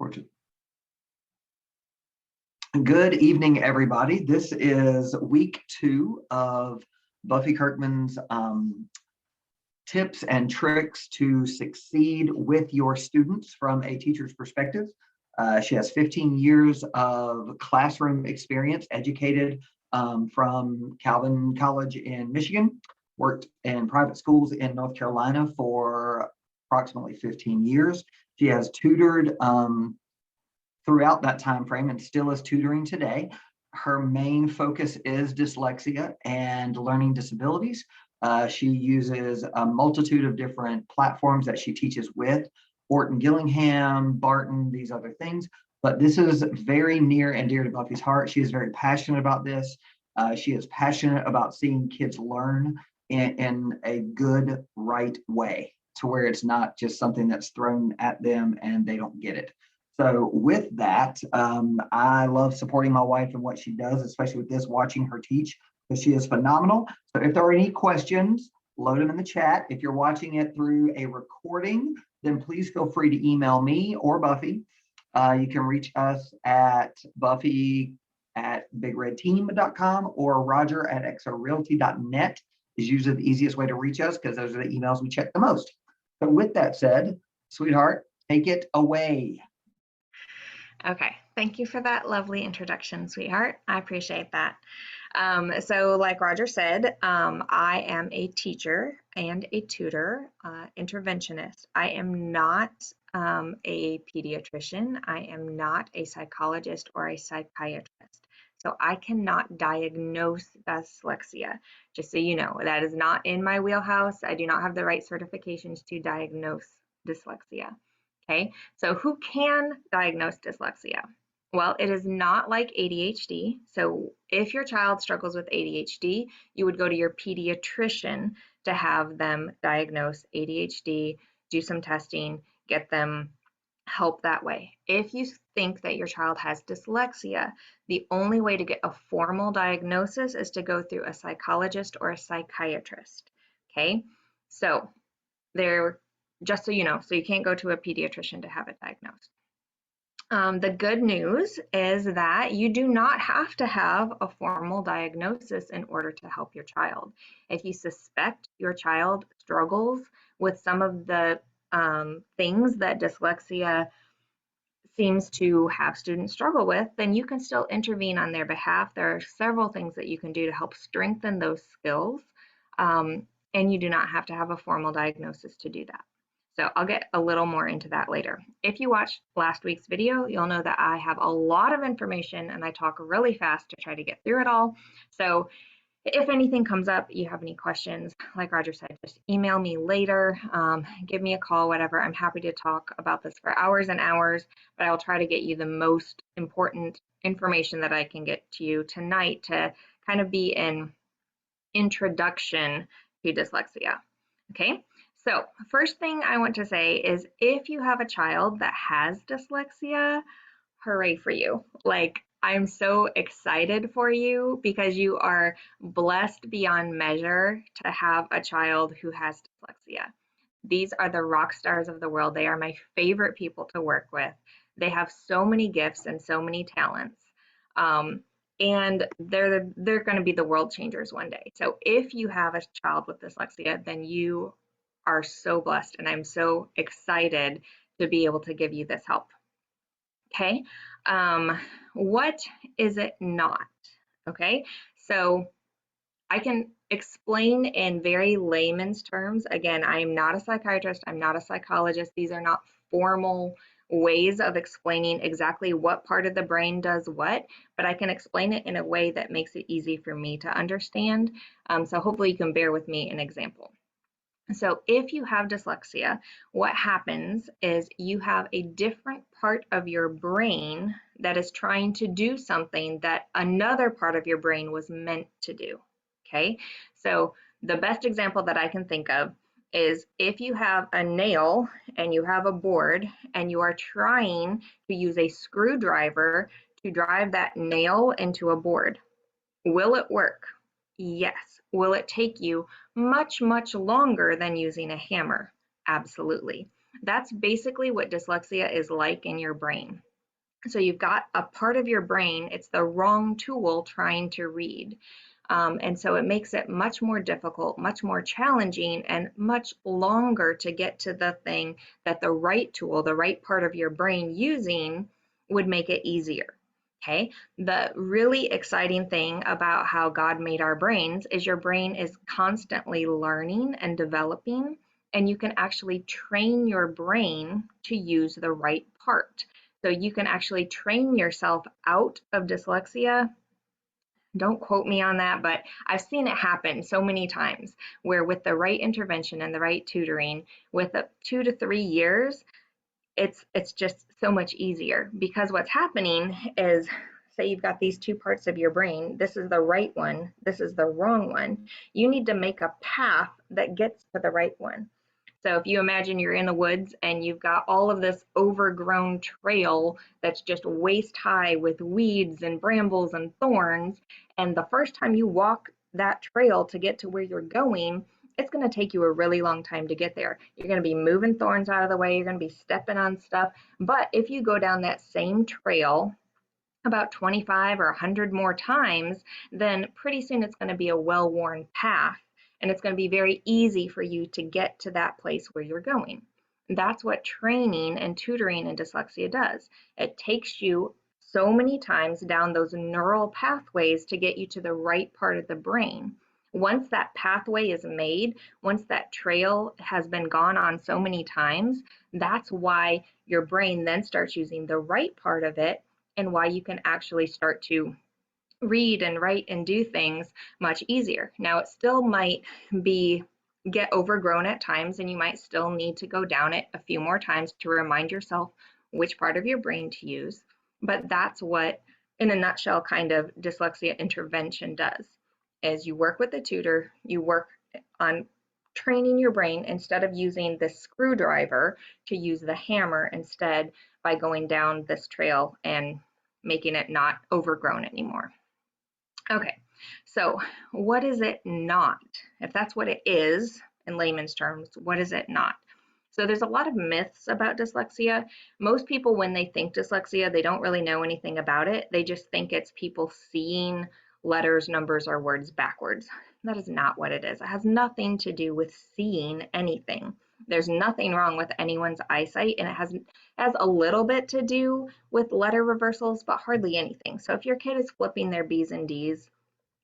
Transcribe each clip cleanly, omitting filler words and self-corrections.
Fortune. Good evening, everybody. This is week 2 of Buffy Kirkman's tips and tricks to succeed with your students from a teacher's perspective. She has 15 years of classroom experience, educated from Calvin College in Michigan, worked in private schools in North Carolina for approximately 15 years. She has tutored throughout that time frame and still is tutoring today. Her main focus is dyslexia and learning disabilities. She uses a multitude of different platforms that she teaches with, Orton Gillingham, Barton, these other things. But this is very near and dear to Buffy's heart. She is very passionate about this. She is passionate about seeing kids learn in a good, right way, to where it's not just something that's thrown at them and they don't get it. So with that, I love supporting my wife and what she does, especially with this, watching her teach, because she is phenomenal. So if there are any questions, load them in the chat. If you're watching it through a recording, then please feel free to email me or Buffy. You can reach us at buffy@bigredteam.com or roger@exorealty.net is usually the easiest way to reach us, because those are the emails we check the most. So with that said, sweetheart, take it away. Okay, thank you for that lovely introduction, sweetheart. I appreciate that. So like Roger said, I am a teacher and a tutor, interventionist. I am not a pediatrician. I am not a psychologist or a psychiatrist. So I cannot diagnose dyslexia. Just so you know, that is not in my wheelhouse. I do not have the right certifications to diagnose dyslexia. Okay, so who can diagnose dyslexia? Well, it is not like ADHD. So if your child struggles with ADHD, you would go to your pediatrician to have them diagnose ADHD, do some testing, get them help that way. If you think that your child has dyslexia, the only way to get a formal diagnosis is to go through a psychologist or a psychiatrist. Okay, so just so you know, so you can't go to a pediatrician to have it diagnosed. The good news is that you do not have to have a formal diagnosis in order to help your child. If you suspect your child struggles with some of the things that dyslexia seems to have students struggle with, then you can still intervene on their behalf. There are several things that you can do to help strengthen those skills, and you do not have to have a formal diagnosis to do that. So I'll get a little more into that later. If you watched last week's video, you'll know that I have a lot of information and I talk really fast to try to get through it all. So if anything comes up, you have any questions, like Roger said, just email me later, give me a call, whatever. I'm happy to talk about this for hours and hours, but I'll try to get you the most important information that I can get to you tonight to kind of be an introduction to dyslexia. Okay, so first thing I want to say is if you have a child that has dyslexia, hooray for you. Like, I'm so excited for you because you are blessed beyond measure to have a child who has dyslexia. These are the rock stars of the world. They are my favorite people to work with. They have so many gifts and so many talents. And they're going to be the world changers one day. So if you have a child with dyslexia, then you are so blessed, and I'm so excited to be able to give you this help. Okay, what is it not? Okay, so I can explain in very layman's terms. Again, I am not a psychiatrist, I'm not a psychologist. These are not formal ways of explaining exactly what part of the brain does what, but I can explain it in a way that makes it easy for me to understand. So hopefully you can bear with me an example. So if you have dyslexia, what happens is you have a different part of your brain that is trying to do something that another part of your brain was meant to do. Okay, so the best example that I can think of is if you have a nail and you have a board and you are trying to use a screwdriver to drive that nail into a board. Will it work? Yes. Will it take you much, much longer than using a hammer? Absolutely. That's basically what dyslexia is like in your brain. So you've got a part of your brain, it's the wrong tool trying to read. And so it makes it much more difficult, much more challenging, and much longer to get to the thing that the right tool, the right part of your brain using would make it easier. Okay. The really exciting thing about how God made our brains is your brain is constantly learning and developing, and you can actually train your brain to use the right part. So you can actually train yourself out of dyslexia. Don't quote me on that, but I've seen it happen so many times where with the right intervention and the right tutoring, with 2 to 3 years, it's just so much easier, because what's happening is, say you've got these two parts of your brain, this is the right one, this is the wrong one. You need to make a path that gets to the right one. So if you imagine you're in the woods and you've got all of this overgrown trail that's just waist high with weeds and brambles and thorns, and the first time you walk that trail to get to where you're going, it's going to take you a really long time to get there. You're going to be moving thorns out of the way, you're going to be stepping on stuff. But if you go down that same trail about 25 or 100 more times, then pretty soon it's going to be a well-worn path, and it's going to be very easy for you to get to that place where you're going. That's what training and tutoring in dyslexia does. It takes you so many times down those neural pathways to get you to the right part of the brain. Once that pathway is made, once that trail has been gone on so many times, that's why your brain then starts using the right part of it, and why you can actually start to read and write and do things much easier. Now, it still might be get overgrown at times, and you might still need to go down it a few more times to remind yourself which part of your brain to use. But that's what, in a nutshell, kind of dyslexia intervention does, is you work with the tutor, you work on training your brain instead of using the screwdriver to use the hammer instead, by going down this trail and making it not overgrown anymore. Okay, so what is it not? If that's what it is in layman's terms, what is it not? So there's a lot of myths about dyslexia. Most people, when they think dyslexia, they don't really know anything about it. They just think it's people seeing letters, numbers, or words backwards. That is not what it is. It has nothing to do with seeing anything. There's nothing wrong with anyone's eyesight, and it has a little bit to do with letter reversals, but hardly anything. So if your kid is flipping their B's and D's,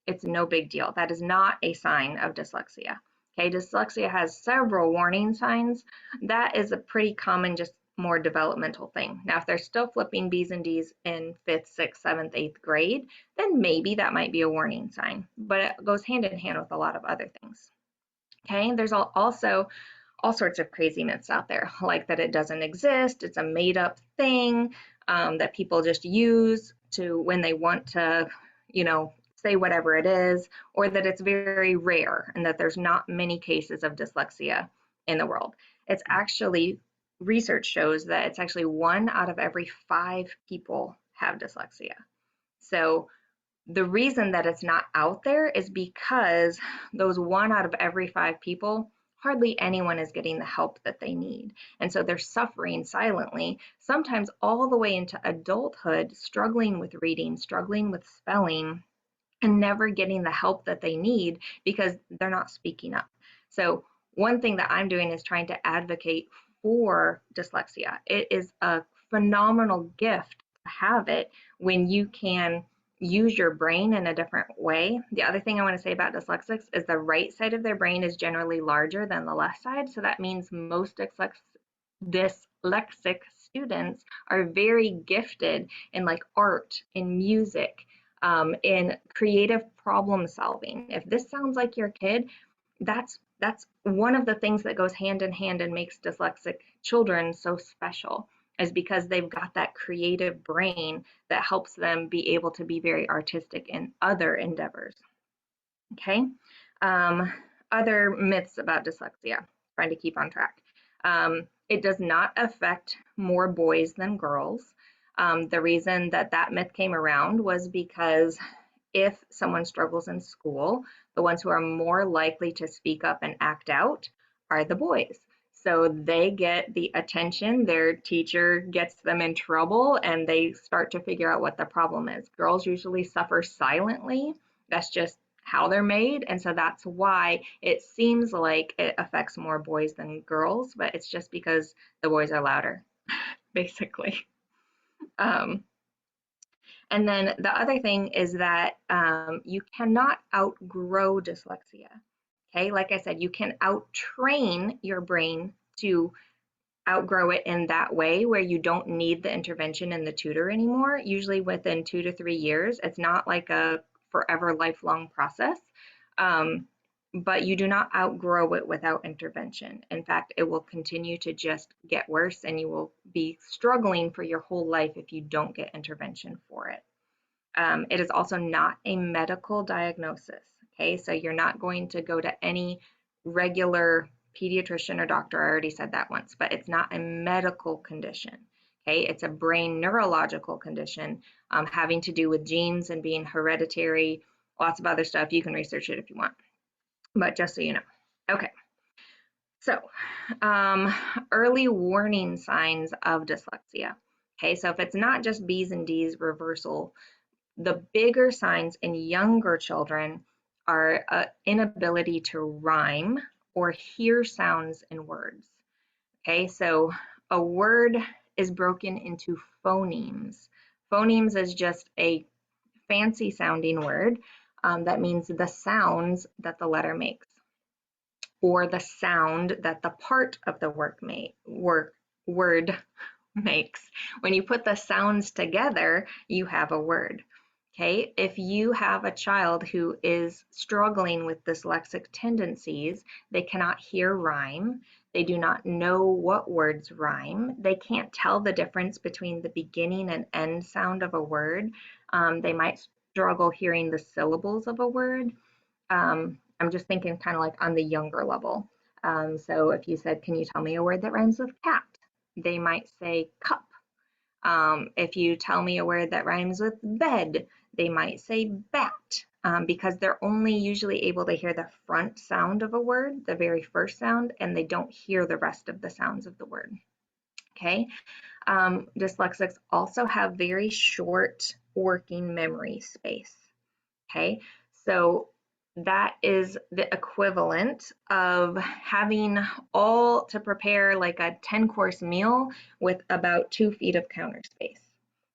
it's no big deal. That is not a sign of dyslexia. Okay, dyslexia has several warning signs. That is a pretty common, just more developmental thing. Now, if they're still flipping B's and D's in 5th, 6th, 7th, 8th grade, then maybe that might be a warning sign, but it goes hand in hand with a lot of other things. Okay, there's also all sorts of crazy myths out there, like that it doesn't exist, it's a made up thing, that people just use to when they want to, say whatever it is, or that it's very rare and that there's not many cases of dyslexia in the world. It's actually, research shows that it's actually 1 out of every 5 people have dyslexia. So the reason that it's not out there is because those 1 out of every 5 people, hardly anyone is getting the help that they need. And so they're suffering silently, sometimes all the way into adulthood, struggling with reading, struggling with spelling, and never getting the help that they need because they're not speaking up. So one thing that I'm doing is trying to advocate for dyslexia. It is a phenomenal gift to have it when you can use your brain in a different way. The other thing I want to say about dyslexics is the right side of their brain is generally larger than the left side. So that means most dyslexic students are very gifted in like art, in music, in creative problem solving. If this sounds like your kid, that's one of the things that goes hand in hand and makes dyslexic children so special, is because they've got that creative brain that helps them be able to be very artistic in other endeavors. Okay. Other myths about dyslexia, trying to keep on track. It does not affect more boys than girls. The reason that that myth came around was because if someone struggles in school, the ones who are more likely to speak up and act out are the boys. So they get the attention, their teacher gets them in trouble, and they start to figure out what the problem is. Girls usually suffer silently. That's just how they're made. And so that's why it seems like it affects more boys than girls, but it's just because the boys are louder, basically. Um, and then the other thing is that you cannot outgrow dyslexia. Okay, like I said, you can outtrain your brain to outgrow it in that way where you don't need the intervention and the tutor anymore, usually within 2 to 3 years. It's not like a forever lifelong process, um, but you do not outgrow it without intervention. In fact, it will continue to just get worse and you will be struggling for your whole life if you don't get intervention for it. It is also not a medical diagnosis. Okay, so you're not going to go to any regular pediatrician or doctor. I already said that once, but it's not a medical condition. Okay, it's a brain neurological condition having to do with genes and being hereditary, lots of other stuff. You can research it if you want, but just so you know. Okay, so early warning signs of dyslexia. Okay, so if it's not just B's and D's reversal, the bigger signs in younger children are inability to rhyme or hear sounds in words. Okay, so a word is broken into phonemes. Phonemes is just a fancy sounding word that means the sounds that the letter makes or the sound that the part of the word makes. When you put the sounds together, you have a word. Okay, if you have a child who is struggling with dyslexic tendencies, they cannot hear rhyme, they do not know what words rhyme, they can't tell the difference between the beginning and end sound of a word, they might struggle hearing the syllables of a word. I'm just thinking kind of like on the younger level. So if you said, can you tell me a word that rhymes with cat? They might say cup. If you tell me a word that rhymes with bed, they might say bat, because they're only usually able to hear the front sound of a word, the very first sound, and they don't hear the rest of the sounds of the word. Okay. Dyslexics also have very short working memory space. Okay. So that is the equivalent of having all to prepare like a 10-course meal with about 2 feet of counter space.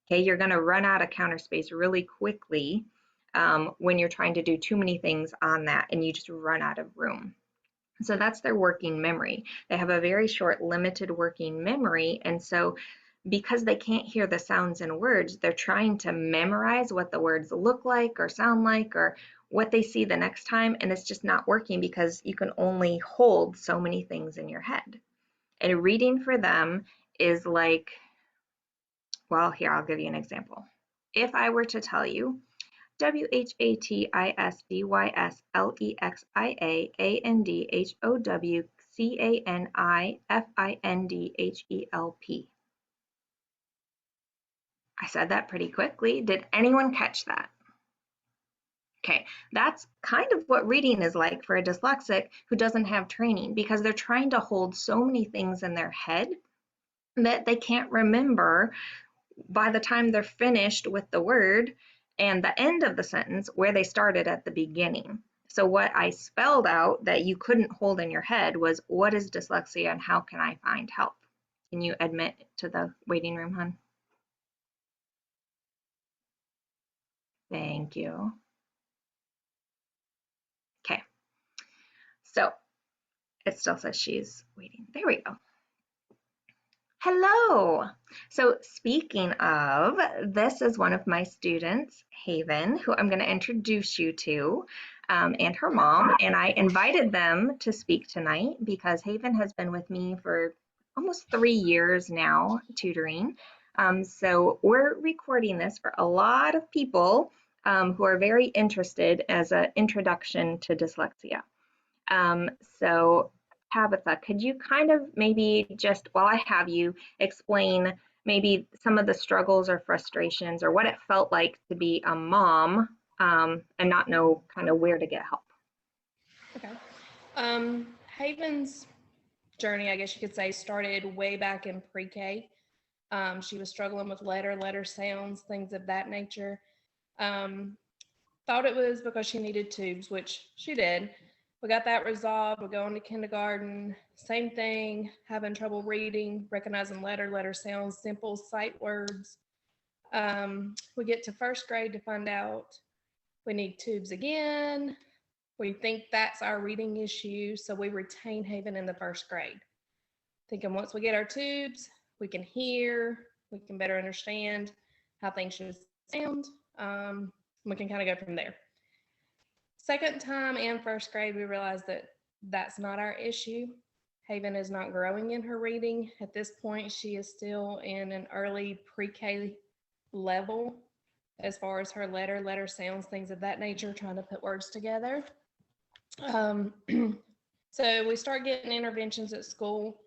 Okay, you're going to run out of counter space really quickly when you're trying to do too many things on that and you just run out of room. So that's their working memory. They have a very short, limited working memory. And so because they can't hear the sounds in words, they're trying to memorize what the words look like or sound like or what they see the next time. And it's just not working because you can only hold so many things in your head. And reading for them is like, well, here, I'll give you an example. If I were to tell you WHATISDYSLEXIAANDHOWCANIFINDHELP. I said that pretty quickly. Did anyone catch that? Okay, that's kind of what reading is like for a dyslexic who doesn't have training because they're trying to hold so many things in their head that they can't remember by the time they're finished with the word and the end of the sentence where they started at the beginning. So what I spelled out that you couldn't hold in your head was, what is dyslexia and how can I find help? Can you admit to the waiting room, hon? Thank you. Okay. So it still says she's waiting. There we go. Hello. So speaking of, this is one of my students, Haven, who I'm going to introduce you to, and her mom. And I invited them to speak tonight because Haven has been with me for almost 3 years now, tutoring. So we're recording this for a lot of people who are very interested as an introduction to dyslexia. So Tabitha, could you kind of maybe just while I have you explain maybe some of the struggles or frustrations or what it felt like to be a mom and not know kind of where to get help? Okay. Haven's journey, I guess you could say, started way back in pre-K. She was struggling with letter sounds, things of that nature. Thought it was because she needed tubes, which she did. We got that resolved. We're going to kindergarten. Same thing, having trouble reading, recognizing letter sounds, simple sight words. We get to first grade to find out we need tubes again. We think that's our reading issue, so we retain Haven in the first grade. Thinking once we get our tubes, we can hear, we can better understand how things should sound. We can kind of go from there. Second time in first grade, we realized that that's not our issue. Haven is not growing in her reading. At this point, she is still in an early pre-K level as far as her letter sounds, things of that nature, trying to put words together. So we start getting interventions at school.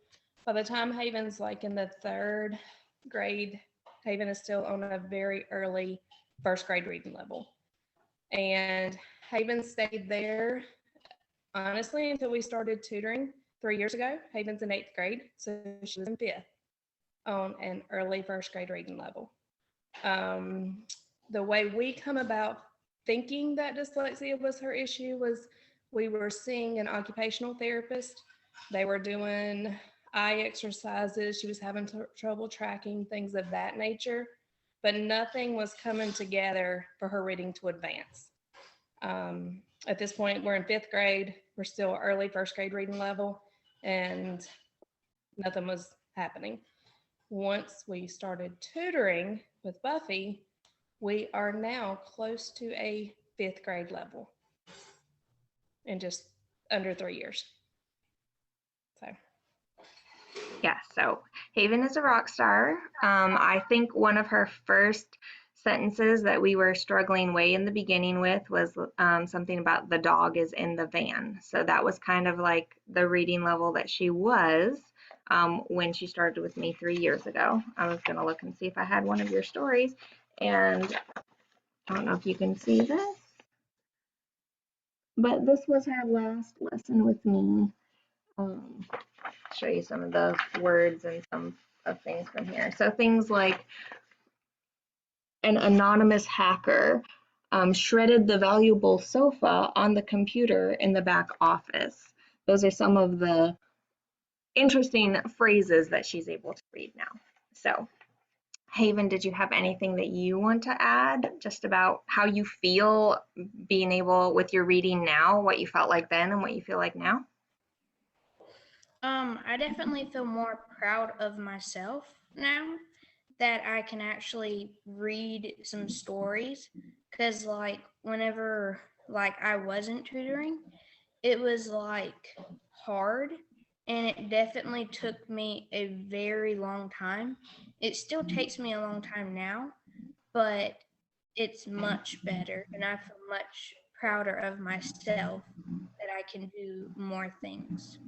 By the time Haven's like in the third grade, Haven is still on a very early first grade reading level. And Haven stayed there, honestly, until we started tutoring 3 years ago. Haven's in 8th grade, so she was in 5th on an early first grade reading level. The way we come about thinking that dyslexia was her issue was we were seeing an occupational therapist. They were doing eye exercises. She was having trouble tracking, things of that nature, but nothing was coming together for her reading to advance. At this point, we're in 5th grade. We're still early first grade reading level, and nothing was happening. Once we started tutoring with Buffy, we are now close to a 5th grade level in just under 3 years. So. Yeah, so Haven is a rock star. I think one of her first sentences that we were struggling way in the beginning with was something about the dog is in the van. So that was kind of like the reading level that she was when she started with me 3 years ago. I was going to look and see if I had one of your stories, and I don't know if you can see this, but this was her last lesson with me. Show you some of the words and some of things from here. So things like an anonymous hacker shredded the valuable sofa on the computer in the back office. Those are some of the interesting phrases that she's able to read now. So Haven, did you have anything that you want to add just about how you feel being able with your reading now, what you felt like then and what you feel like now? I definitely feel more proud of myself now that I can actually read some stories, because like whenever like I wasn't tutoring, it was like hard, and it definitely took me a very long time. It still takes me a long time now, but it's much better, and I feel much prouder of myself that I can do more things.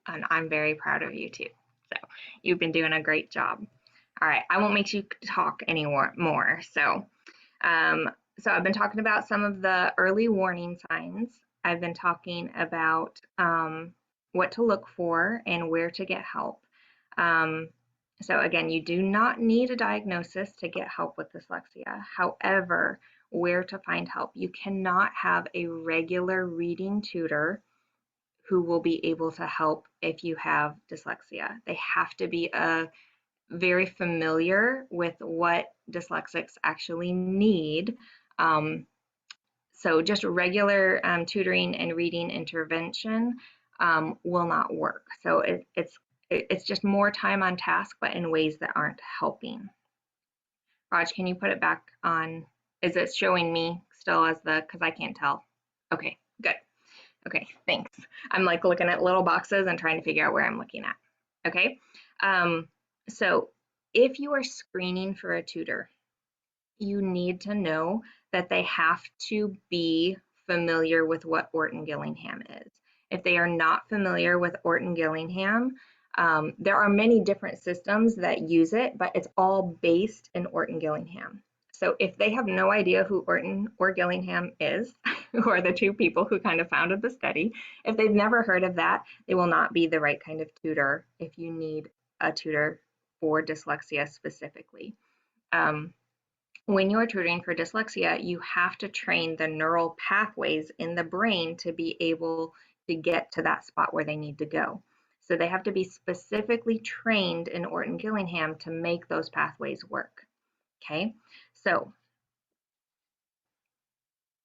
And I'm very proud of you too. So you've been doing a great job. All right, I won't make you talk anymore. So I've been talking about some of the early warning signs. I've been talking about what to look for and where to get help. So again, you do not need a diagnosis to get help with dyslexia. However, where to find help. You cannot have a regular reading tutor who will be able to help if you have dyslexia. They have to be very familiar with what dyslexics actually need. So just regular tutoring and reading intervention will not work. So it's just more time on task, but in ways that aren't helping. Raj, can you put it back on? Is it showing me still as because I can't tell? Okay, good. Okay, thanks. I'm like looking at little boxes and trying to figure out where I'm looking at. Okay, so if you are screening for a tutor, you need to know that they have to be familiar with what Orton-Gillingham is. If they are not familiar with Orton-Gillingham, there are many different systems that use it, but it's all based in Orton-Gillingham. So if they have no idea who Orton or Gillingham is, who are the two people who kind of founded the study, if they've never heard of that, they will not be the right kind of tutor if you need a tutor for dyslexia specifically. When you're tutoring for dyslexia, you have to train the neural pathways in the brain to be able to get to that spot where they need to go. So they have to be specifically trained in Orton Gillingham to make those pathways work. Okay, so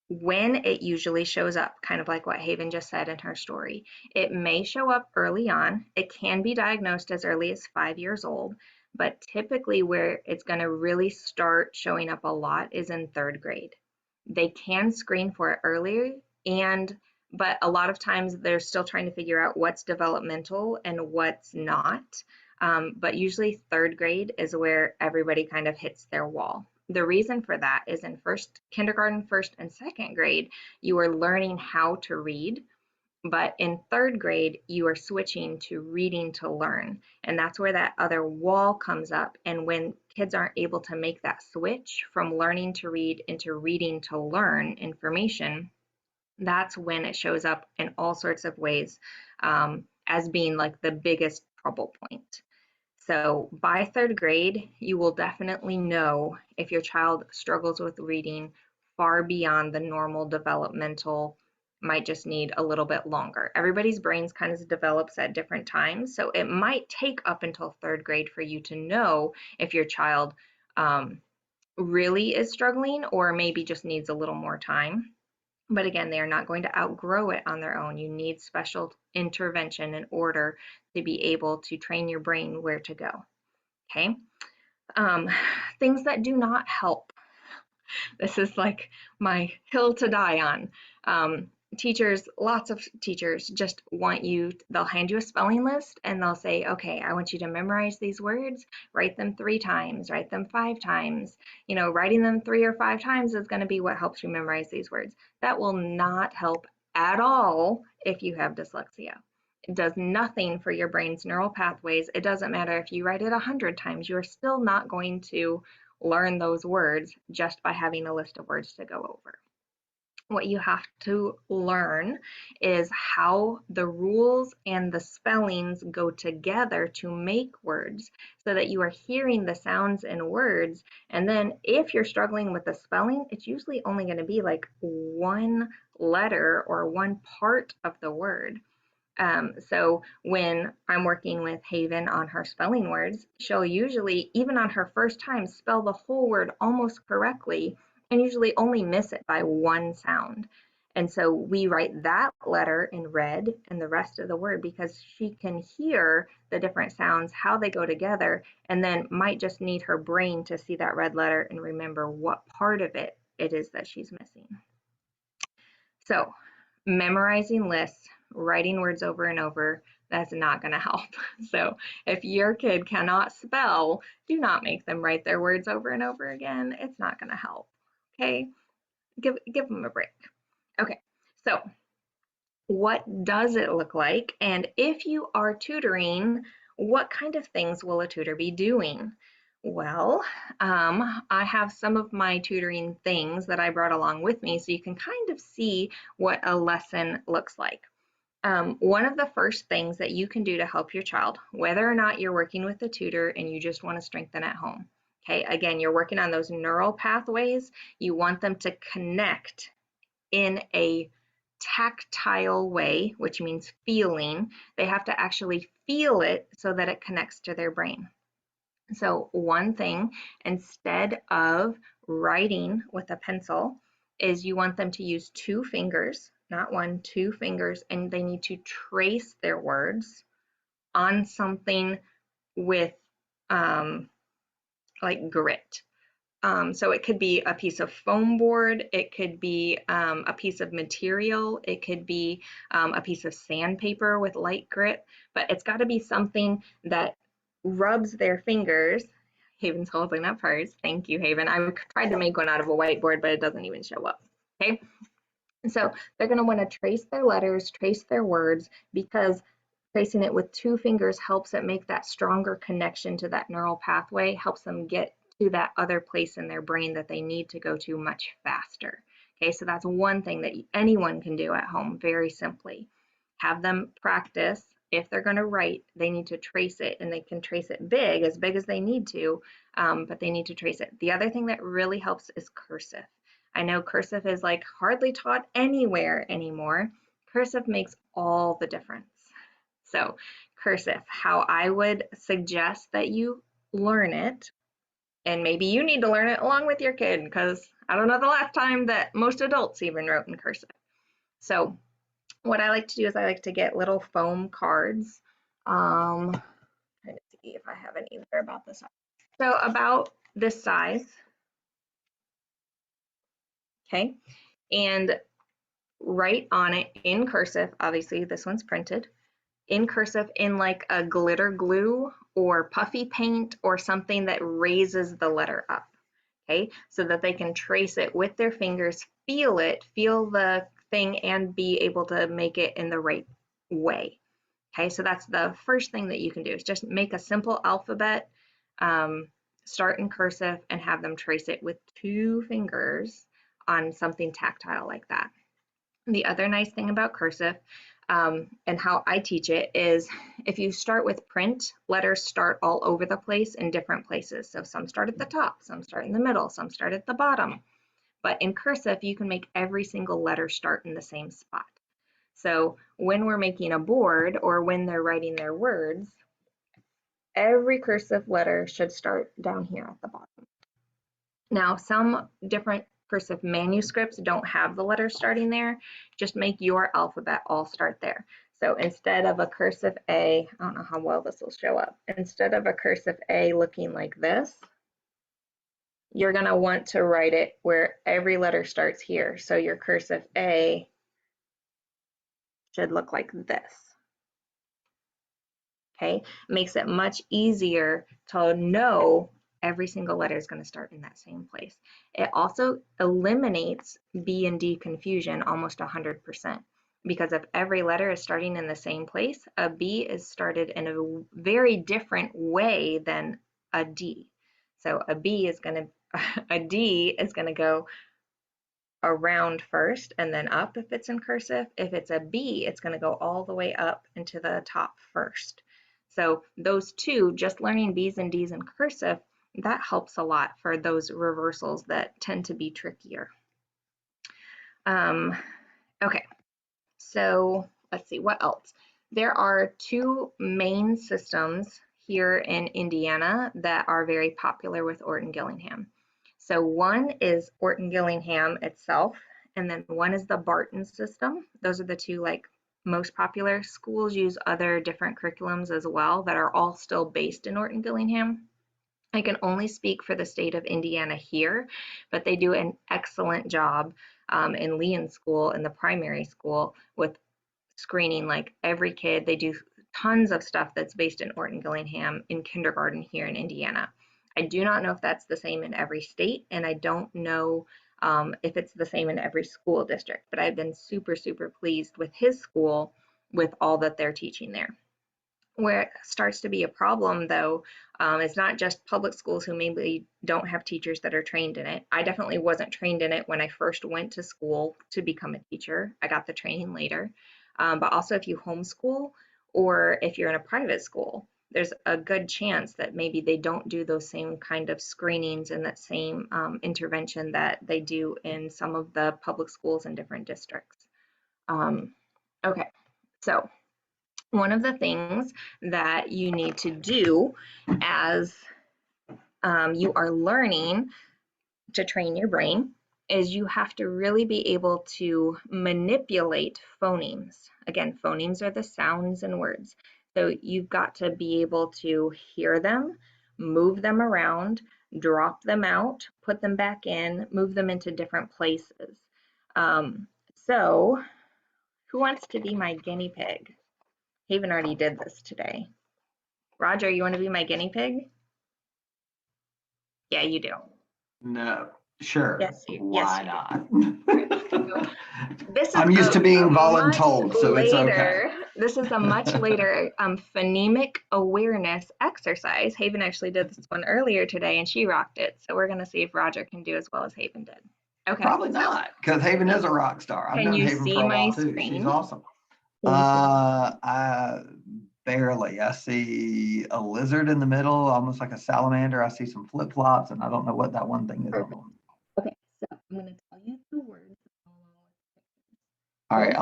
when it usually shows up, kind of like what Haven just said in her story, it may show up early on. It can be diagnosed as early as 5 years old, but typically where it's going to really start showing up a lot is in 3rd grade. They can screen for it earlier, but a lot of times they're still trying to figure out what's developmental and what's not. But usually 3rd grade is where everybody kind of hits their wall. The reason for that is in kindergarten, 1st and 2nd grade, you are learning how to read, but in 3rd grade, you are switching to reading to learn. And that's where that other wall comes up. And when kids aren't able to make that switch from learning to read into reading to learn information, that's when it shows up in all sorts of ways as being like the biggest trouble point. So by 3rd grade, you will definitely know if your child struggles with reading far beyond the normal developmental, might just need a little bit longer. Everybody's brains kind of develops at different times, so it might take up until 3rd grade for you to know if your child really is struggling or maybe just needs a little more time. But again, they are not going to outgrow it on their own. You need special intervention in order to be able to train your brain where to go. Okay. Things that do not help. This is like my hill to die on. Teachers, lots of teachers just want you, they'll hand you a spelling list and they'll say, okay, I want you to memorize these words, write them 3 times, write them 5 times. You know, writing them 3 or 5 times is going to be what helps you memorize these words. That will not help at all if you have dyslexia. It does nothing for your brain's neural pathways. It doesn't matter if you write it 100 times, you're still not going to learn those words just by having a list of words to go over. What you have to learn is how the rules and the spellings go together to make words so that you are hearing the sounds in words. And then if you're struggling with the spelling, it's usually only going to be like one letter or one part of the word. So when I'm working with Haven on her spelling words, she'll usually, even on her first time, spell the whole word almost correctly and usually only miss it by one sound. And so we write that letter in red and the rest of the word because she can hear the different sounds, how they go together, and then might just need her brain to see that red letter and remember what part of it is that she's missing. So memorizing lists, writing words over and over, that's not going to help. So if your kid cannot spell, do not make them write their words over and over again. It's not going to help. Okay, give them a break. Okay, so what does it look like? And if you are tutoring, what kind of things will a tutor be doing? Well, I have some of my tutoring things that I brought along with me so you can kind of see what a lesson looks like. One of the first things that you can do to help your child, whether or not you're working with a tutor and you just want to strengthen at home, okay, again, you're working on those neural pathways. You want them to connect in a tactile way, which means feeling. They have to actually feel it so that it connects to their brain. So one thing, instead of writing with a pencil, is you want them to use 2 fingers, not 1, 2 fingers, and they need to trace their words on something with like grit. So it could be a piece of foam board, it could be a piece of material, it could be a piece of sandpaper with light grit, but it's got to be something that rubs their fingers. Haven's holding up hers. Thank you, Haven. I tried to make one out of a whiteboard, but it doesn't even show up. Okay. So they're going to want to trace their letters, trace their words, because tracing it with 2 fingers helps it make that stronger connection to that neural pathway, helps them get to that other place in their brain that they need to go to much faster. Okay, so that's one thing that anyone can do at home very simply. Have them practice. If they're going to write, they need to trace it, and they can trace it as big as they need to, but they need to trace it. The other thing that really helps is cursive. I know cursive is like hardly taught anywhere anymore. Cursive makes all the difference. So cursive, how I would suggest that you learn it, and maybe you need to learn it along with your kid, because I don't know the last time that most adults even wrote in cursive. So what I like to do is I like to get little foam cards. Trying to see if I have any that are about this size. So about this size. Okay, and write on it in cursive. Obviously, this one's printed in cursive in like a glitter glue or puffy paint or something that raises the letter up. Okay, so that they can trace it with their fingers, feel it, feel the thing, and be able to make it in the right way. Okay, so that's the first thing that you can do is just make a simple alphabet, start in cursive, and have them trace it with 2 fingers on something tactile like that. The other nice thing about cursive, and how I teach it, is if you start with print, letters start all over the place in different places. So some start at the top, some start in the middle, some start at the bottom. But in cursive, you can make every single letter start in the same spot. So when we're making a board or when they're writing their words, every cursive letter should start down here at the bottom. Now, some different cursive manuscripts don't have the letters starting there. Just make your alphabet all start there. So instead of a cursive A, I don't know how well this will show up. Instead of a cursive A looking like this, you're going to want to write it where every letter starts here. So your cursive A should look like this. Okay, makes it much easier to know every single letter is going to start in that same place. It also eliminates B and D confusion almost 100%, because if every letter is starting in the same place, a B is started in a very different way than a D. So a D is going to go around first and then up if it's in cursive. If it's a B, it's going to go all the way up into the top first. So those two, just learning B's and D's in cursive, that helps a lot for those reversals that tend to be trickier. Okay, so let's see, what else? There are 2 main systems here in Indiana that are very popular with Orton-Gillingham. So one is Orton-Gillingham itself, and then one is the Barton system. Those are the 2 like most popular. Schools use other different curriculums as well that are all still based in Orton-Gillingham. I can only speak for the state of Indiana here, but they do an excellent job in Leon School, in the primary school, with screening like every kid. They do tons of stuff that's based in Orton-Gillingham in kindergarten here in Indiana. I do not know if that's the same in every state, and I don't know if it's the same in every school district, but I've been super, super pleased with his school with all that they're teaching there. Where it starts to be a problem, though, is not just public schools who maybe don't have teachers that are trained in it. I definitely wasn't trained in it when I first went to school to become a teacher. I got the training later. But also if you homeschool or if you're in a private school, there's a good chance that maybe they don't do those same kind of screenings and that same intervention that they do in some of the public schools in different districts. Okay, so one of the things that you need to do as you are learning to train your brain is you have to really be able to manipulate phonemes. Again, phonemes are the sounds and words. So you've got to be able to hear them, move them around, drop them out, put them back in, move them into different places. So who wants to be my guinea pig? Haven already did this today. Roger, you want to be my guinea pig? Yeah, you do. No, sure. Yes, Why yes, not? This is I'm used to being much voluntold, so it's okay. later This is a much later phonemic awareness exercise. Haven actually did this one earlier today and she rocked it. So we're going to see if Roger can do as well as Haven did. Okay. Probably not, because Haven is a rock star. I've Can known you Haven see for a my while too. She's screen? awesome. Can you see? I barely. I see a lizard in the middle, almost like a salamander. I see some flip-flops, and I don't know what that one thing is on them. Okay, so I'm going to tell you the words. All right,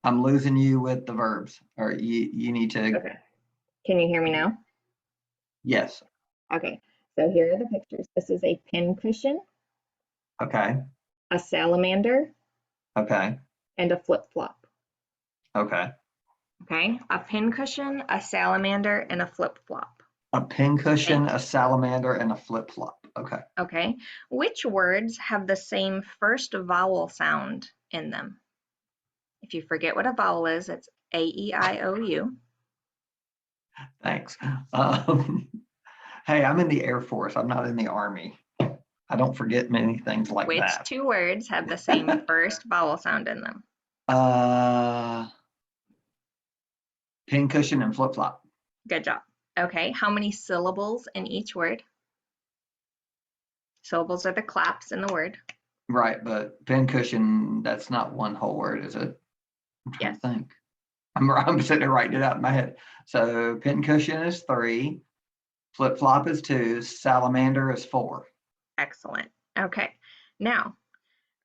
I'm losing you with the verbs. Or you need to. Okay. Can you hear me now? Yes. Okay, so here are the pictures. This is a pin cushion, Okay. a salamander, Okay. and a flip-flop. Okay. Okay, a pin cushion, a salamander, and a flip-flop. A pincushion, a salamander, and a flip-flop. Okay. Okay, which words have the same first vowel sound in them? If you forget what a vowel is, it's A-E-I-O-U. Thanks. Hey, I'm in the Air Force. I'm not in the Army. I don't forget many things like Which that. two words have the same first vowel sound in them? Pincushion and flip-flop. Good job. Okay, how many syllables in each word? Syllables are the claps in the word. Right, but pincushion, that's not one whole word, is it? I'm trying Yes. to think. I'm sitting there writing it out in my head. So pincushion is 3, flip-flop is 2, salamander is 4. Excellent. Okay, now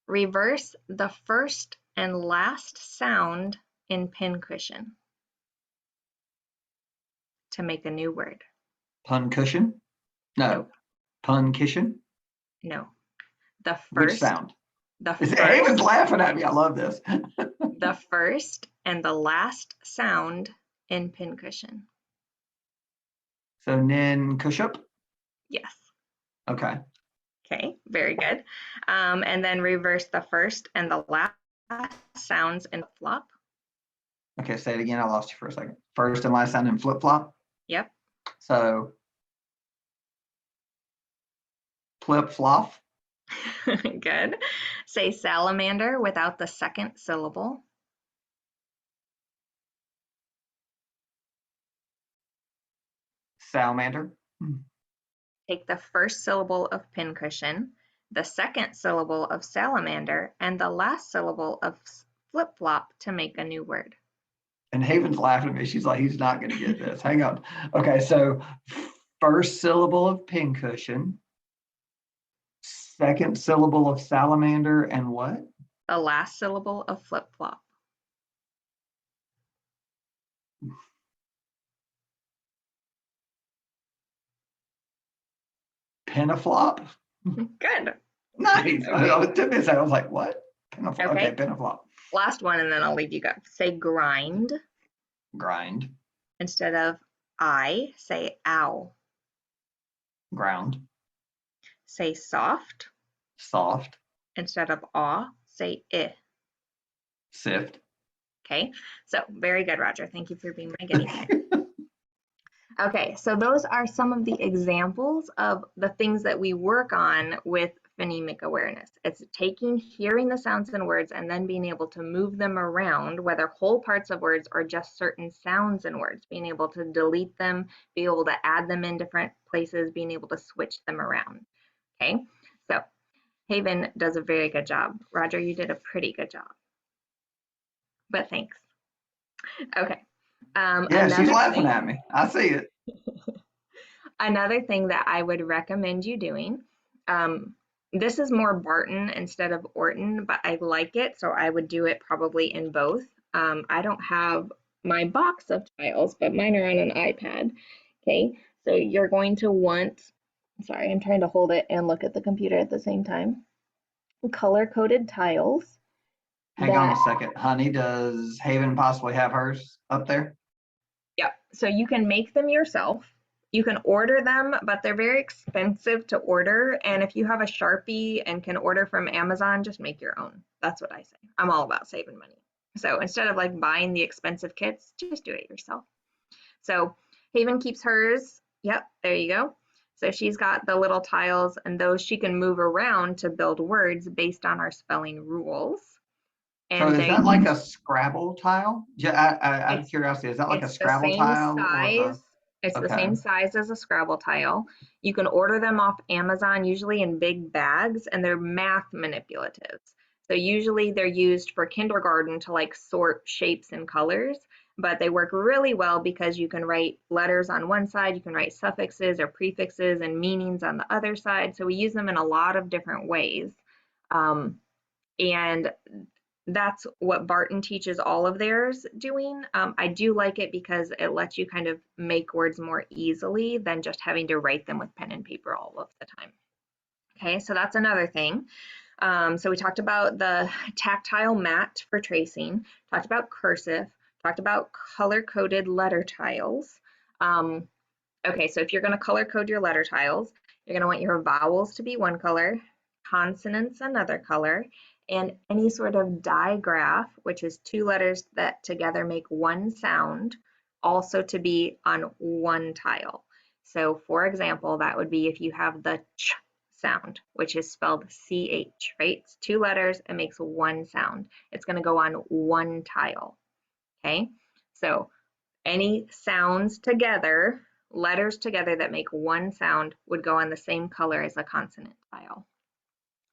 reverse the first and last sound in pincushion to make a new word. Puncushion? No. Puncushion? No. The Which first, sound? the Haven's first, laughing at me. I love this. the first and the last sound in pincushion. So nin kushup? Yes. Okay. Okay, very good. And then reverse the first and the last sounds in flop. Okay, say it again. I lost you for a second. First and last sound in flip-flop. Yep. So flip-flop. Good. Say salamander without the second syllable. Salamander. Take the first syllable of pincushion, the second syllable of salamander, and the last syllable of flip-flop to make a new word. And Haven's laughing at me. She's like, he's not going to get this. Hang on. Okay, so first syllable of pincushion, second syllable of salamander, and what? The last syllable of flip-flop. Pinaflop. Good. Nice. Okay. It took me a second. I was like, what? Pinaflop. Okay. Okay, pinaflop. Last one, and then I'll leave you go. Say grind. Grind. Instead of I, say ow. Ground. Say soft. Soft. Instead of aw, say I. Sift. Okay, so very good, Roger. Thank you for being my guinea pig. Okay, so those are some of the examples of the things that we work on with phonemic awareness. It's hearing the sounds in words and then being able to move them around, whether whole parts of words or just certain sounds in words, being able to delete them, be able to add them in different places, being able to switch them around. Okay, so Haven does a very good job. Roger, you did a pretty good job, but thanks. Okay. Yeah, she's laughing at me. I see it. Another thing that I would recommend you doing, this is more Barton instead of Orton, but I like it, so I would do it probably in both. I don't have my box of tiles, but mine are on an iPad. Okay, so you're going to want, sorry, I'm trying to hold it and look at the computer at the same time. Color-coded tiles. Hang on a second. Honey, does Haven possibly have hers up there? Yep, so you can make them yourself. You can order them, but they're very expensive to order. And if you have a Sharpie and can order from Amazon, just make your own. That's what I say. I'm all about saving money. So instead of like buying the expensive kits, just do it yourself. So Haven keeps hers. Yep, there you go. So she's got the little tiles, and those she can move around to build words based on our spelling rules. So And is that like a Scrabble tile? Out of it's curiosity, is that like a it's the Scrabble same tile or size. It's the okay. same size as a Scrabble tile. You can order them off Amazon, usually in big bags, and they're math manipulatives. So usually they're used for kindergarten to like sort shapes and colors, but they work really well because you can write letters on one side, you can write suffixes or prefixes and meanings on the other side. So we use them in a lot of different ways. And that's what Barton teaches all of theirs doing. I do like it because it lets you kind of make words more easily than just having to write them with pen and paper all of the time. Okay, so that's another thing. So we talked about the tactile mat for tracing, talked about cursive, talked about color-coded letter tiles. Okay, so if you're going to color code your letter tiles, you're going to want your vowels to be one color, consonants another color, and any sort of digraph, which is two letters that together make one sound, also to be on one tile. So for example, that would be if you have the ch sound, which is spelled CH, right? It's two letters, it makes one sound. It's going to go on one tile, okay? So any sounds together, letters together that make one sound would go on the same color as a consonant tile.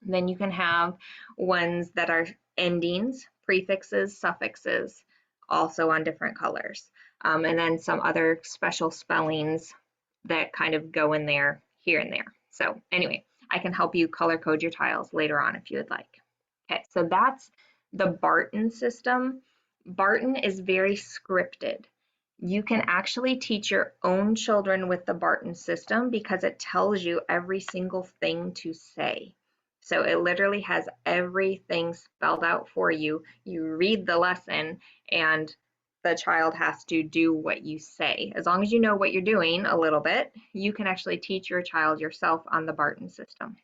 Then you can have ones that are endings, prefixes, suffixes, also on different colors. And then some other special spellings that kind of go in there, here and there. So anyway, I can help you color code your tiles later on if you would like. Okay, so that's the Barton system. Barton is very scripted. You can actually teach your own children with the Barton system because it tells you every single thing to say. So it literally has everything spelled out for you. You read the lesson and the child has to do what you say. As long as you know what you're doing a little bit, you can actually teach your child yourself on the Barton system.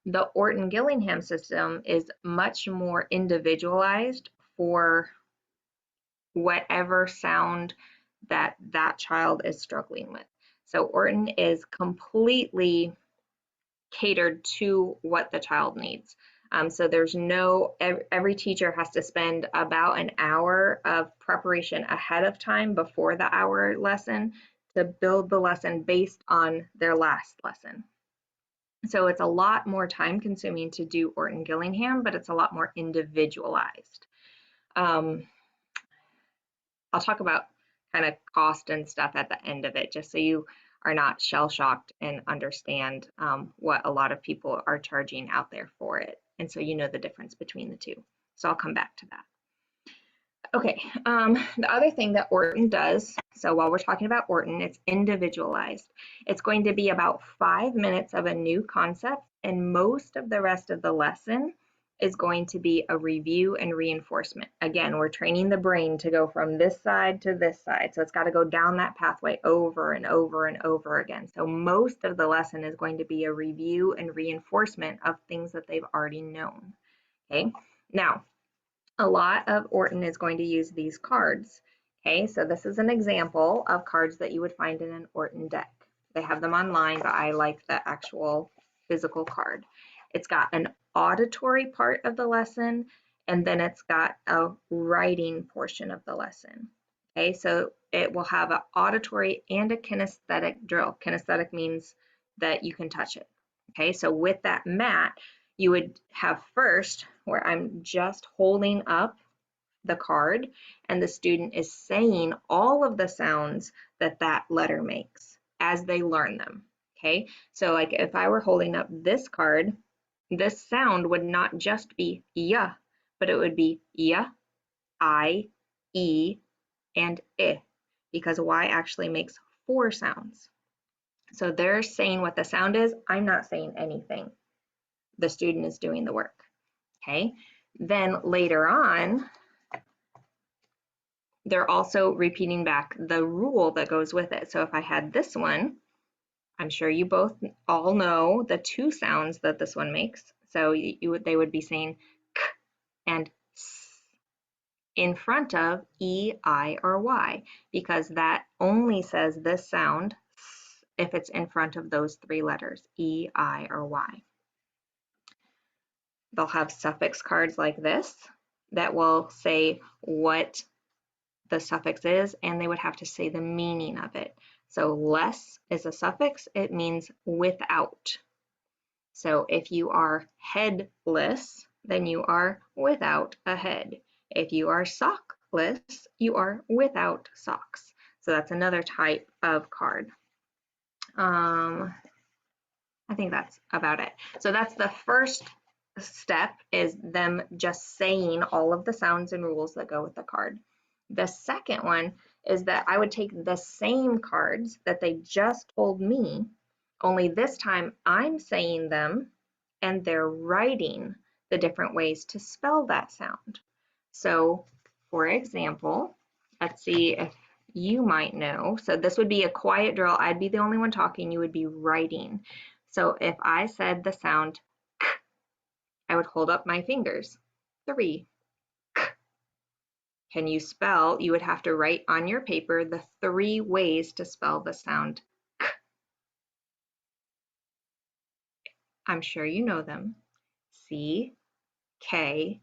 The Orton-Gillingham system is much more individualized for whatever sound that that child is struggling with. So Orton is completely catered to what the child needs. So there's no, every teacher has to spend about an hour of preparation ahead of time before the hour lesson to build the lesson based on their last lesson. So it's a lot more time consuming to do Orton-Gillingham, but it's a lot more individualized. I'll talk about kind of cost and stuff at the end of it, just so you are not shell-shocked and understand what a lot of people are charging out there for it. And so you know the difference between the two. So I'll come back to that. Okay, the other thing that Orton does, so while we're talking about Orton, it's individualized. It's going to be about 5 minutes of a new concept, and most of the rest of the lesson is going to be a review and reinforcement. Again, we're training the brain to go from this side to this side. So it's got to go down that pathway over and over and over again. So most of the lesson is going to be a review and reinforcement of things that they've already known. Okay, now a lot of Orton is going to use these cards. Okay, so this is an example of cards that you would find in an Orton deck. They have them online, but I like the actual physical card. It's got an auditory part of the lesson, and then it's got a writing portion of the lesson. Okay, so it will have an auditory and a kinesthetic drill. Kinesthetic means that you can touch it. Okay, so with that mat, you would have first where I'm just holding up the card and the student is saying all of the sounds that that letter makes as they learn them. Okay, so like if I were holding up this card, this sound would not just be ya, but it would be ya, I, e, and I, because Y actually makes 4 sounds. So they're saying what the sound is. I'm not saying anything. The student is doing the work. Okay, then later on, they're also repeating back the rule that goes with it. So if I had this one, I'm sure you both all know the 2 sounds that this one makes. So they would be saying k and s in front of E, I, or Y, because that only says this sound if it's in front of those 3 letters, E, I, or Y. They'll have suffix cards like this. that will say what the suffix is, and they would have to say the meaning of it. So less is a suffix, it means without. So if you are headless, then you are without a head. If you are sockless, you are without socks. So that's another type of card. I think that's about it. So that's the first step, is them just saying all of the sounds and rules that go with the card. The second one is that I would take the same cards that they just told me, only this time I'm saying them and they're writing the different ways to spell that sound. So for example, let's see if you might know. So this would be a quiet drill. I'd be the only one talking, you would be writing. So if I said the sound k, I would hold up my fingers. 3. K. Can you spell? You would have to write on your paper the 3 ways to spell the sound k. I'm sure you know them. C, K,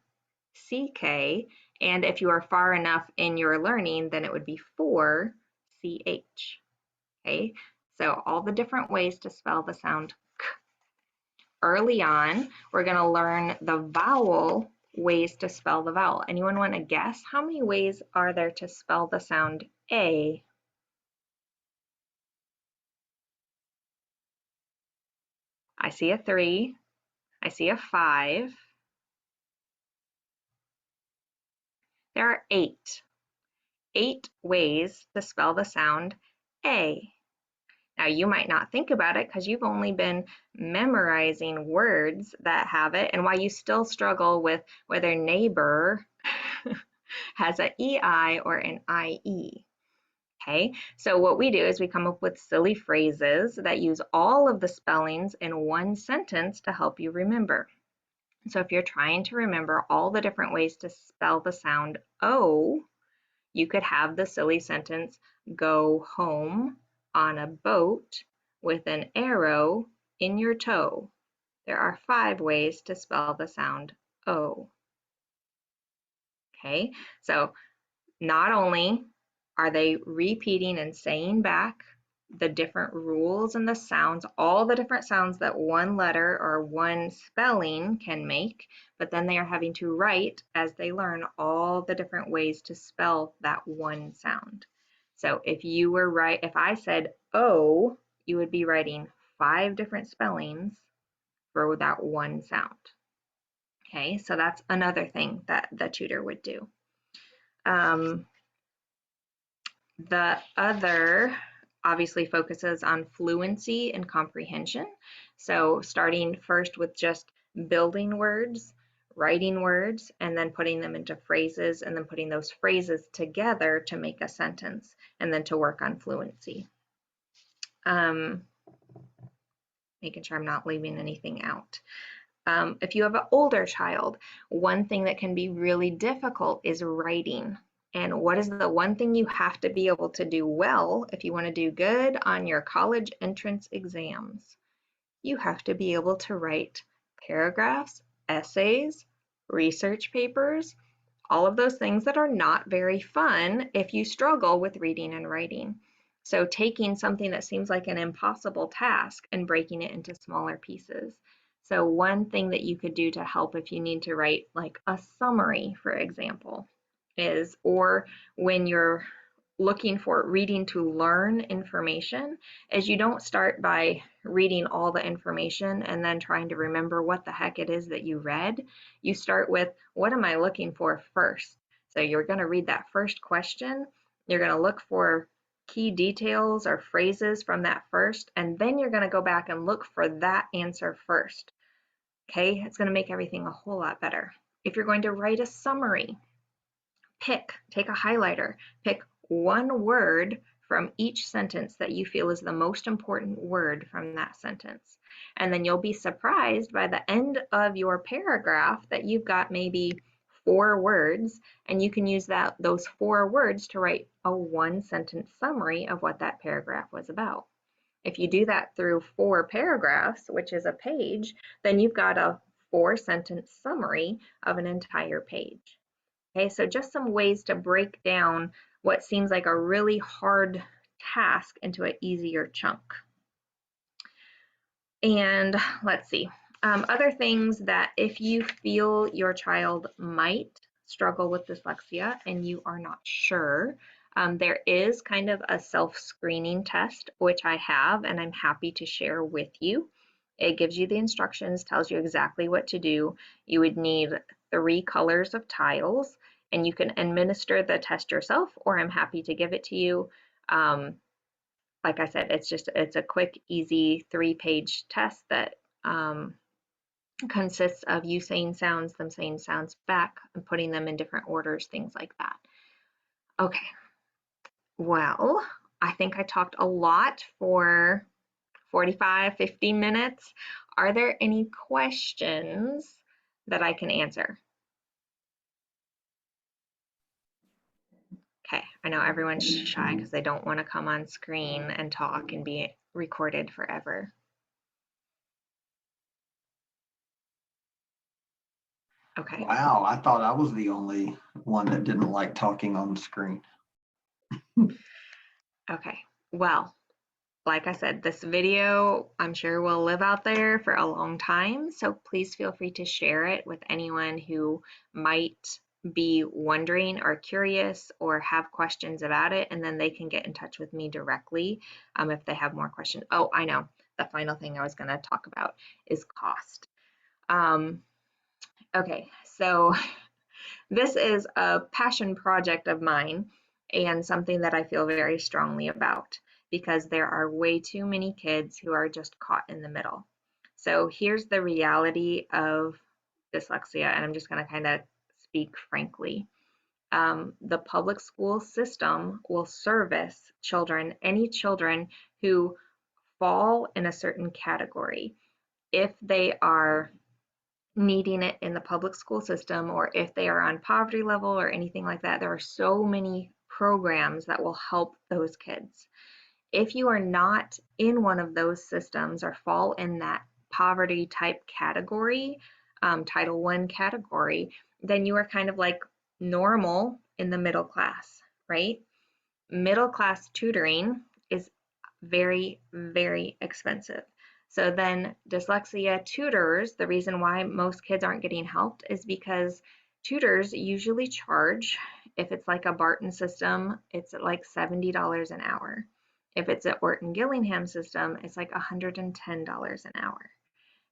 CK, and if you are far enough in your learning, then it would be 4, CH. Okay, so all the different ways to spell the sound k. Early on, we're going to learn the vowel ways to spell the vowel. Anyone want to guess how many ways are there to spell the sound A? I see a 3. I see a 5. There are 8. 8 ways to spell the sound A. Now, you might not think about it because you've only been memorizing words that have it, and why you still struggle with whether neighbor has an EI or an IE. Okay, so what we do is we come up with silly phrases that use all of the spellings in one sentence to help you remember. So if you're trying to remember all the different ways to spell the sound O, you could have the silly sentence, go home on a boat with an arrow in your toe. There are 5 ways to spell the sound O. Okay, so not only are they repeating and saying back the different rules and the sounds, all the different sounds that one letter or one spelling can make, but then they are having to write as they learn all the different ways to spell that one sound. So if I said O, you would be writing 5 different spellings for that one sound. Okay, so that's another thing that the tutor would do. The other obviously focuses on fluency and comprehension. So starting first with just building words, writing words, and then putting them into phrases, and then putting those phrases together to make a sentence, and then to work on fluency. Making sure I'm not leaving anything out. If you have an older child, one thing that can be really difficult is writing. And what is the one thing you have to be able to do well if you want to do good on your college entrance exams? You have to be able to write paragraphs, essays, research papers, all of those things that are not very fun if you struggle with reading and writing. So taking something that seems like an impossible task and breaking it into smaller pieces. So one thing that you could do to help if you need to write like a summary, for example, is, or when you're looking for reading to learn information, is you don't start by reading all the information and then trying to remember what the heck it is that you read. You start with, what am I looking for first? So you're going to read that first question, you're going to look for key details or phrases from that first, and then you're going to go back and look for that answer first. Okay, it's going to make everything a whole lot better. If you're going to write a summary, take a highlighter, pick one word from each sentence that you feel is the most important word from that sentence. And then you'll be surprised by the end of your paragraph that you've got maybe 4 words, and you can use those 4 words to write a 1-sentence summary of what that paragraph was about. If you do that through 4 paragraphs, which is a page, then you've got a 4-sentence summary of an entire page. Okay, so just some ways to break down what seems like a really hard task into an easier chunk. And let's see, other things that if you feel your child might struggle with dyslexia and you are not sure, there is kind of a self-screening test, which I have, and I'm happy to share with you. It gives you the instructions, tells you exactly what to do. You would need 3 colors of tiles, and you can administer the test yourself, or I'm happy to give it to you. Like I said, it's a quick, easy 3-page test that consists of you saying sounds, them saying sounds back, and putting them in different orders, things like that. Okay, well, I think I talked a lot for 45, 50 minutes. Are there any questions that I can answer? Okay, I know everyone's shy because they don't want to come on screen and talk and be recorded forever. Okay. Wow, I thought I was the only one that didn't like talking on the screen. Okay, well, like I said, this video I'm sure will live out there for a long time, so please feel free to share it with anyone who might be wondering or curious or have questions about it, and then they can get in touch with me directly if they have more questions. Oh, I know, the final thing I was going to talk about is cost. Okay, so this is a passion project of mine and something that I feel very strongly about because there are way too many kids who are just caught in the middle. So here's the reality of dyslexia, and I'm just going to kind of speak frankly. The public school system will service children, any children who fall in a certain category. If they are needing it in the public school system, or if they are on poverty level or anything like that, there are so many programs that will help those kids. If you are not in one of those systems or fall in that poverty type category, Title I category, then you are kind of like normal in the middle class, right? Middle class tutoring is very, very expensive. So then dyslexia tutors, the reason why most kids aren't getting helped is because tutors usually charge, if it's like a Barton system, it's at like $70 an hour. If it's an Orton Gillingham system, it's like $110 an hour.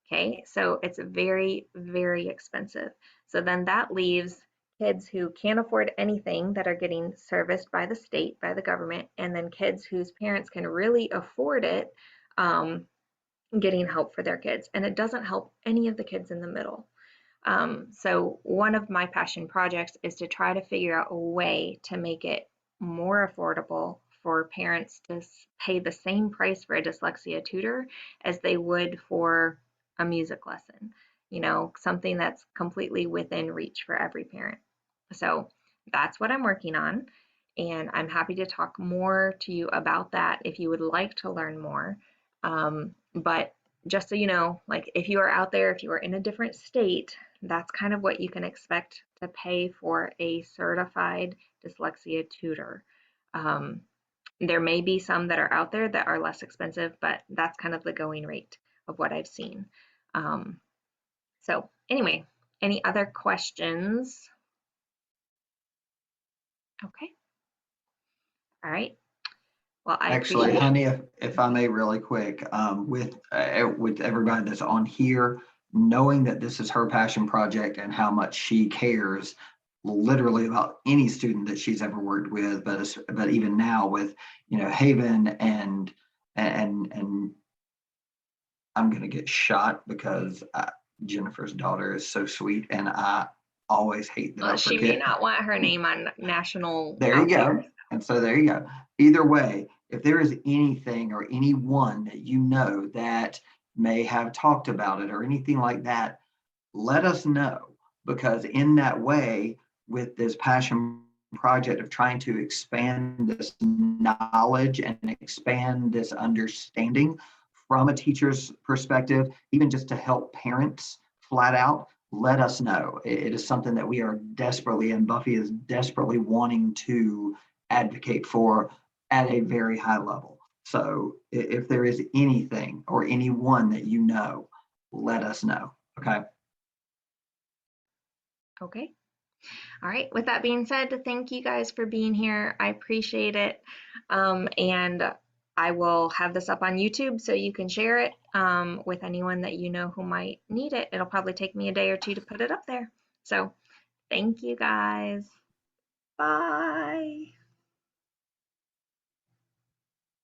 Okay, so it's very, very expensive. So then that leaves kids who can't afford anything that are getting serviced by the state, by the government, and then kids whose parents can really afford it, getting help for their kids. And it doesn't help any of the kids in the middle. So one of my passion projects is to try to figure out a way to make it more affordable for parents to pay the same price for a dyslexia tutor as they would for a music lesson, you know, something that's completely within reach for every parent. So that's what I'm working on, and I'm happy to talk more to you about that if you would like to learn more. But just so you know, like if you are out there, if you are in a different state, that's kind of what you can expect to pay for a certified dyslexia tutor. There may be some that are out there that are less expensive, but that's kind of the going rate of what I've seen. So anyway, any other questions? Okay. All right. Well, I Actually, appreciate. honey, if I may really quick, with everybody that's on here, knowing that this is her passion project and how much she cares literally about any student that she's ever worked with, but even now with, you know, Haven and I'm going to get shot because Jennifer's daughter is so sweet, and I always hate that I She may forget. not want her name on national. There you go. And so there you go. Either way, if there is anything or anyone that you know that may have talked about it or anything like that, let us know, because in that way, with this passion project of trying to expand this knowledge and expand this understanding from a teacher's perspective, even just to help parents flat out, let us know. It is something that we are desperately, and Buffy is desperately wanting to advocate for at a very high level. So if there is anything or anyone that you know, let us know. Okay. Okay. All right. With that being said, thank you guys for being here. I appreciate it. And I will have this up on YouTube so you can share it with anyone that you know who might need it. It'll probably take me a day or two to put it up there. So thank you guys. Bye.